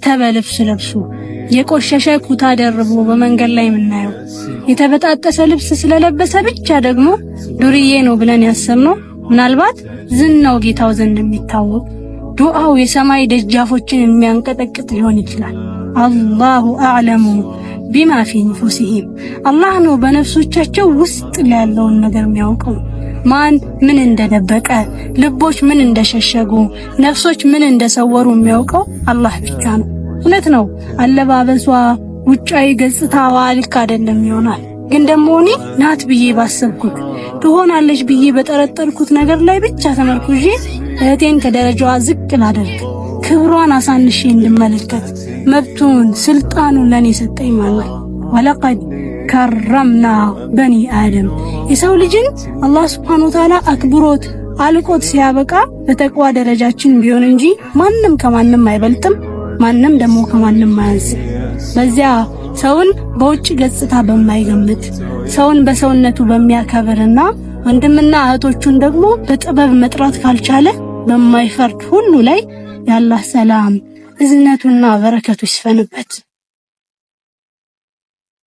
ተበልብስ ለብሱ የቆሸሸ ኩታ ደርቦ በመንገድ ላይ የምናየው የተበጣጠሰ ልብስ ስለለበሰ ብቻ ደግሞ ዱርዬ ነው ብለን ያሰብነው ምናልባት ዝናው ጌታው ዘንድ የሚታወቅ ዱዓው የሰማይ ደጃፎችን የሚያንቀጠቅጥ ሊሆን ይችላል። አላሁ አዕለሙ ቢማ ፊ ንፉሲሂም አላህ ነው በነፍሶቻቸው ውስጥ ያለውን ነገር የሚያውቀው። ማን ምን እንደደበቀ ልቦች ምን እንደሸሸጉ ነፍሶች ምን እንደሰወሩ የሚያውቀው አላህ ብቻ ነው። እውነት ነው አለባበሷ ውጫዊ ገጽታዋ ልክ አይደለም ይሆናል። ግን ደግሞ እኔ ናት ብዬ ባሰብኩት ትሆናለች ብዬ በጠረጠርኩት ነገር ላይ ብቻ ተመርኩዤ እህቴን ከደረጃዋ ዝቅ ላደርግ ክብሯን አሳንሼ እንድመለከት መብቱን ስልጣኑን ለኔ ሰጠኝ ማለት ወለቀድ ከረምና በኒ አደም የሰው ልጅን አላህ Subhanahu Wa Ta'ala አክብሮት አልቆት ሲያበቃ በተቅዋ ደረጃችን ቢሆን እንጂ ማንም ከማንም አይበልጥም፣ ማንም ደግሞ ከማንም አያንስ። በዚያ ሰውን በውጭ ገጽታ በማይገምት ሰውን በሰውነቱ በሚያከብርና ወንድምና እህቶቹን ደግሞ በጥበብ መጥራት ካልቻለ በማይፈርድ ሁሉ ላይ ያላህ ሰላም እዝነቱና በረከቱ ይስፈንበት።